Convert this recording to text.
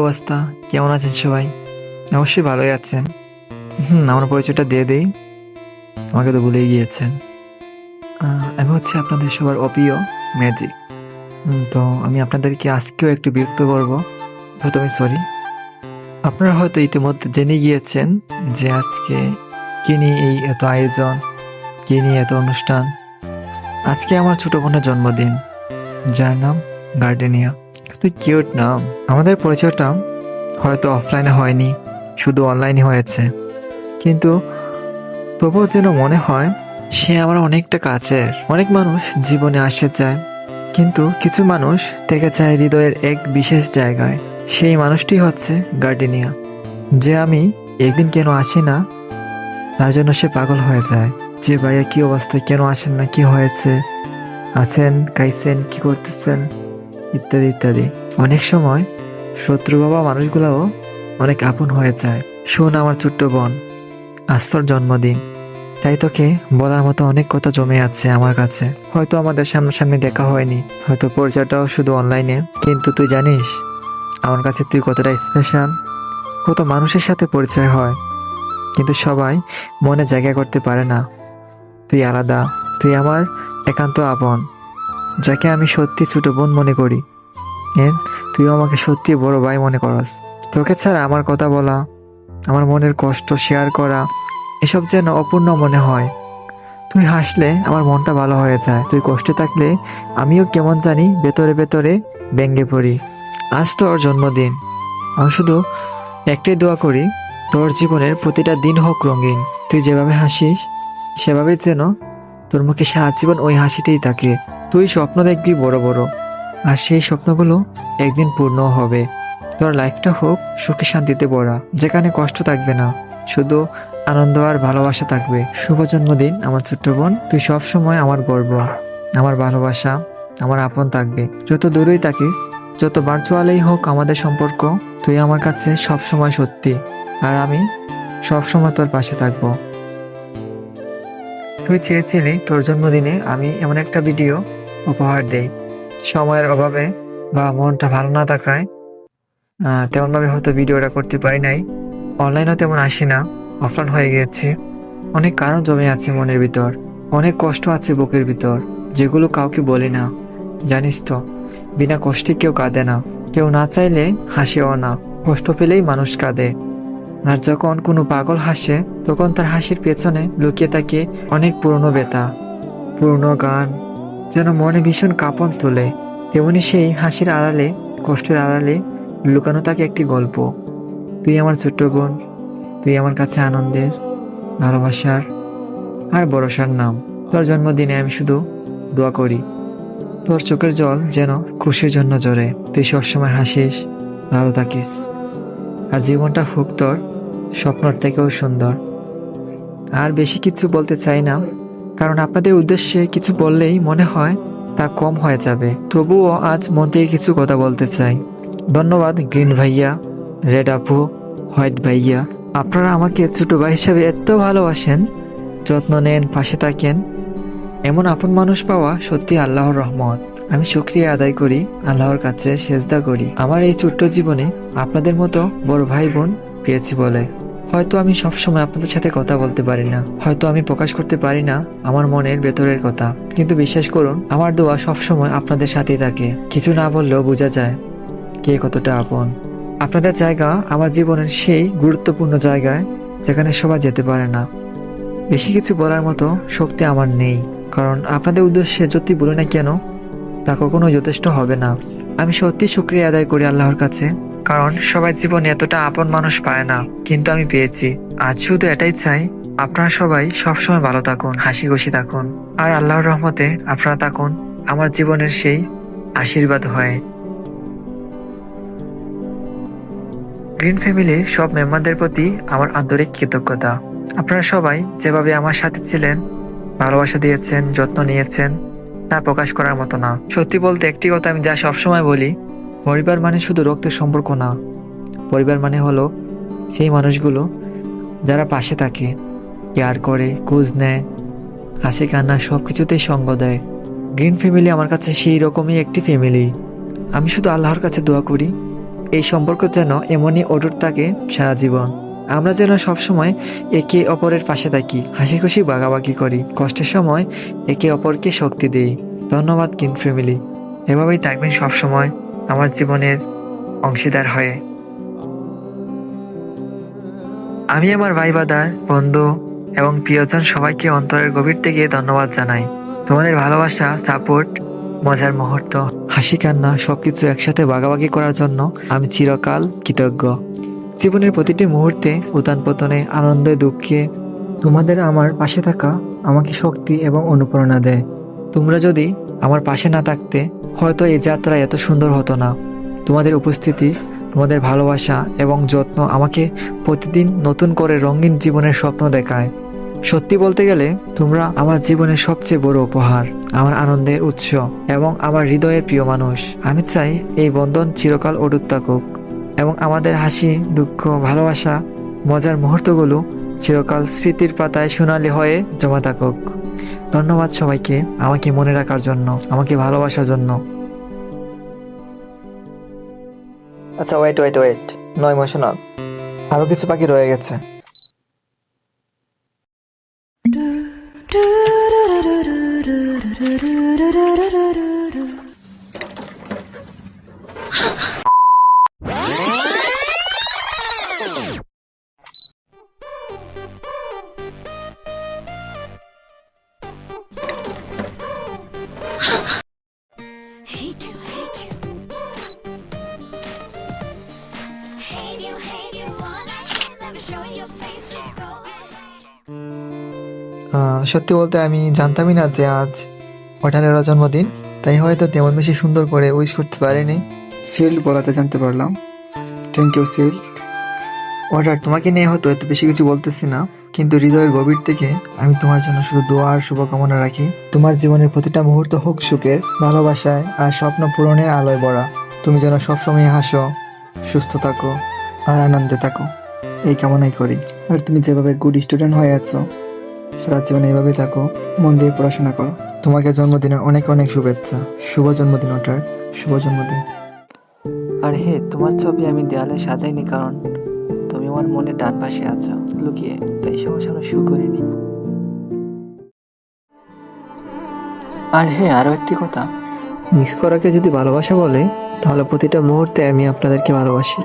অবস্থা? কেমন আছেন সবাই? অবশ্যই ভালোই আছেন। আমার পরিচয়টা দিয়ে দেই। আমাকে তো ভুলেই গিয়েছেন। আমি হচ্ছে আপনাদের সবার অপ্রিয় ম্যাজিক। তো আমি আপনাদেরকে আজকেও একটু বিরক্ত করব। প্রথমে সরি। আপনারা হয়তো ইতিমধ্যে জেনে গিয়েছেন যে আজকে কি নিয়ে এই এত আয়োজন, কি নিয়ে এত অনুষ্ঠান। আজকে আমার ছোট বোনের জন্মদিন, যার নাম গার্ডেনিয়া। কত কিউট নাম। আমাদের পরিচয়টা হয়তো অফলাইনে হয়নি, শুধু অনলাইনে হয়েছে, কিন্তু তবুও যেন মনে হয় সে আমার অনেকটা কাছের। অনেক মানুষ জীবনে আসে যায়, কিন্তু কিছু মানুষ থেকে যায় হৃদয়ের এক বিশেষ জায়গায়। সেই মানুষটি হচ্ছে গার্ডেনিয়া, যে আমি একদিন কেন আসি না তার জন্য সে পাগল হয়ে যায়। যে ভাইয়া কি অবস্থা, কেন আসেন না, কি হয়েছে, আছেন, খাইছেন, কি করতেছেন, ইত্যাদি ইত্যাদি। অনেক সময় শত্রু বাবা মানুষগুলোও অনেক আপন হয়ে যায়। শোন আমার ছোট্ট বোন, আজ তোর জন্মদিন, তাই তোকে বলার মতো অনেক কথা জমে আছে আমার কাছে। হয়তো আমাদের সামনাসামনি দেখা হয়নি, হয়তো পরিচয়টাও শুধু অনলাইনে, কিন্তু তুই জানিস আমার কাছে তুই কতটা স্পেশাল। কত মানুষের সাথে পরিচয় হয়, কিন্তু সবাই মনে জায়গা করতে পারে না। তুই আলাদা, তুই আমার একান্ত আপন, যাকে আমি সত্যি ছোট বোন মনে করি। তুইও আমাকে সত্যি বড় ভাই মনে করস। তোকে ছাড়া আমার কথা বলা, আমার মনের কষ্ট শেয়ার করা, এসব যেন অপূর্ণ মনে হয়। তুই হাসলে আমার মনটা ভালো হয়ে যায়, তুই কষ্টে থাকলে আমিও কেমন জানি ভেতরে ভেতরে ভেঙে পড়ি। আজ তোর জন্মদিন, আমি শুধু একটাই দোয়া করি, তোর জীবনের প্রতিটা দিন হোক রঙিন। তুই যেভাবে হাসিস সেভাবেই যেন তোর মুখে সারা জীবন ওই হাসিটাই থাকে। তুই স্বপ্ন দেখবি বড় বড়, আর সেই স্বপ্নগুলো একদিন পূর্ণ হবে। তোর লাইফটা হোক সুখে শান্তিতে ভরা, যেখানে কষ্ট থাকবে না, শুধু আনন্দ আর ভালোবাসা থাকবে। শুভ জন্মদিন আমার ছোট্ট বোন, তুই সব সময় আমার গর্ব, আমার ভালোবাসা, আমার আপন থাকবে। যত দূরেই থাকিস, যত ভার্চুয়ালেই হোক আমাদের সম্পর্ক, তুই আমার কাছে সব সময় সত্যি, আর আমি সব সময় তোর পাশে থাকবো। তুই চেয়েছিলি তোর জন্মদিনে আমি এমন একটা ভিডিও উপহার দেই। সময়ের অভাবে বা মনটা ভালো না থাকায় তেমন ভাবে হয়তো ভিডিওটা করতে পারি নাই। অনলাইনেও তেমন আসি না, অফলাইন হয়ে গিয়েছে। অনেক কারণ জমে আছে মনের ভিতর, অনেক কষ্ট আছে বুকের ভিতর, যেগুলো কাউকে বলি না। জানিস তো, বিনা কষ্টে কেউ কাঁদে না, কেউ না চাইলে হাসেও না। কষ্ট পেলেই মানুষ কাঁদে, আর যখন কোনো পাগল হাসে তখন তার হাসির পেছনে লুকিয়ে থাকে অনেক পুরনো ব্যথা, পুরনো গান, যেন মনে ভীষণ কাঁপন তোলে। তেমনি সেই হাসির আড়ালে, কষ্টের আড়ালে লুকানো থাকে একটি গল্প। তুই আমার ছোট্ট বোন, তুই আমার কাছে আনন্দের, ভালোবাসার আর ভরসার নাম। তোর জন্মদিনে আমি শুধু দোয়া করি, তোর চোখের জল যেন খুশির জন্য ঝরে। তুই সবসময় হাসিস, ভালো থাকিস, আর জীবনটা হোক তোর স্বপ্নর থেকেও সুন্দর। আর বেশি কিছু বলতে চাই না, কারণ আপনাদের উদ্দেশ্যে কিছু বললেই মনে হয় তা কম হয়ে যাবে। তবুও আজ মন থেকে কিছু কথা বলতে চাই। ধন্যবাদ গ্রিন ভাইয়া, রেড আপু, হোয়াইট ভাইয়া। আপনারা আমাকে ছোট ভাই হিসাবে এত ভালোবাসেন, যত্ন নেন, পাশে থাকেন। এমন আপন মানুষ পাওয়া সত্যি আল্লাহর রহমত। আমি শুকরিয়া আদায় করি, আল্লাহর কাছে সেজদা করি আমার এই ছোট্ট জীবনে আপনাদের মতো বড় ভাই বোন পেয়েছি বলে। হয়তো আমি সবসময় আপনাদের সাথে কথা বলতে পারি না, হয়তো আমি প্রকাশ করতে পারি না আমার মনের ভেতরের কথা, কিন্তু বিশ্বাস করুন আমার দোয়া সবসময় আপনাদের সাথেই থাকে। কিছু না বললেও বোঝা যায় কে কতটা আপন। আপনাদের জায়গা আমার জীবনের সেই গুরুত্বপূর্ণ জায়গায় যেখানে সবাই যেতে পারে না। বেশি কিছু বলার মতো শক্তি আমার নেই, কারণ আপনাদের উদ্দেশ্যে যতই বলি না কেন তা কখনো যথেষ্ট হবে না। আমি সত্যি শুকরিয়া আদায় করি আল্লাহর কাছে, কারণ সবাই জীবনে এতটা আপন মানুষ পায় না, কিন্তু আমি পেয়েছি। আজ শুধু এটাই চাই, আপনারা সবাই সবসময় ভালো থাকুন, হাসি খুশি থাকুন, আর আল্লাহর রহমতে আপনারা থাকুন আমার জীবনের সেই আশীর্বাদ হয়ে। গ্রিন ফ্যামিলির সব মেম্বারদের প্রতি আমার আন্তরিক কৃতজ্ঞতা। আপনারা সবাই যেভাবে আমার সাথে ছিলেন, ভালোবাসা দিয়েছেন, যত্ন নিয়েছেন, তা প্রকাশ করার মতো না। সত্যি বলতে একটি কথা আমি যা সবসময় বলি, পরিবার মানে শুধু রক্তের সম্পর্ক না। পরিবার মানে হলো সেই মানুষগুলো যারা পাশে থাকে, কেয়ার করে, খোঁজ নেয়, হাসি কান্না সবকিছুতেই সঙ্গ দেয়। গ্রিন ফ্যামিলি আমার কাছে সেই রকমই একটি ফ্যামিলি। আমি শুধু আল্লাহর কাছে দোয়া করি এই সম্পর্ক যেন এমনই অটুট থাকে সারা জীবন। আমরা যেন সবসময় একে অপরের পাশে থাকি, হাসি খুশি ভাগাভাগি করি, কষ্টের সময় একে অপরকে শক্তি দিই। ধন্যবাদ কিন ফ্যামিলি। এভাবেই থাকবেন সবসময় আমার জীবনের অংশীদার হয়ে। আমি আমার ভাই বাদার বন্ধু এবং প্রিয়জন সবাইকে অন্তরের গভীর থেকে ধন্যবাদ জানাই। তোমাদের ভালোবাসা, সাপোর্ট, মজার মুহূর্ত, হাসি কান্না সবকিছু একসাথে ভাগাভাগি করার জন্য আমি চিরকাল কৃতজ্ঞ। জীবনের প্রতিটি মুহূর্তে উত্থান পতনে, আনন্দে দুঃখে তোমাদের আমার পাশে থাকা আমাকে শক্তি এবং অনুপ্রেরণা দেয়। তোমরা যদি আমার পাশে না থাকতে হয়তো এই যাত্রা এত সুন্দর হতো না। তোমাদের উপস্থিতি, তোমাদের ভালোবাসা এবং যত্ন আমাকে প্রতিদিন নতুন করে রঙিন জীবনের স্বপ্ন দেখায়। সত্যি বলতে গেলে তোমরা আমার জীবনের সবচেয়ে বড় উপহার, আমার আনন্দের উৎস এবং আমার হৃদয়ের প্রিয় মানুষ। আমি চাই এই বন্ধন চিরকাল অটুট থাকুক এবং আমাদের হাসি, দুঃখ, ভালোবাসা, মজার মুহূর্তগুলো চিরকাল স্মৃতির পাতায় সোনালি হয়ে জমা থাকুক। ধন্যবাদ সবাইকে আমাকে মনে রাখার জন্য, আমাকে ভালোবাসার জন্য। আচ্ছা, ওয়েট, নো ইমোশনাল, আরো কিছু বাকি রয়ে গেছে। Hate you, hate you. Hate you all night. Never show your face, just go away. সত্যি বলতে আমি জানতামই না যে আজ ওঠানের জন্মদিন, তাই হয়তো তেমন বেশি সুন্দর করে উইশ করতে পারিনি। সিল্ড বলাতে জানতে পারলাম। থ্যাংক ইউ সিল্ড। ওঠার তোমাকে নিয়ে হয়তো এত বেশি কিছু বলতেছি না, কিন্তু হৃদয়ের গভীর থেকে আমি তোমার জন্য শুধু দোয়া আর শুভকামনা রাখি। তোমার জীবনের প্রতিটা মুহূর্ত হোক সুখের, ভালোবাসায় আর স্বপ্ন পূরণের আলোয় ভরা। তুমি যেন সবসময় হাসো, সুস্থ থাকো আর আনন্দে থাকো, এই কামনাই করি। আর তুমি যেভাবে গুড স্টুডেন্ট হয়ে আছো, সারা জীবন এইভাবেই থাকো, মন দিয়ে পড়াশোনা করো। তোমাকে জন্মদিনের অনেক অনেক শুভেচ্ছা। শুভ জন্মদিন ওটার, শুভ জন্মদিন। আর হে, তোমার ছবি আমি দেয়ালে সাজাইনি কারণ তুমি আমার মনে ডান পাশে আছো লুকিয়ে, তাই সবার সামনে শু করিনি। আর হ্যাঁ, আরো একটি কথা, মিস করাকে যদি ভালোবাসা বলে তাহলে প্রতিটা মুহূর্তে আমি আপনাদেরকে ভালোবাসি।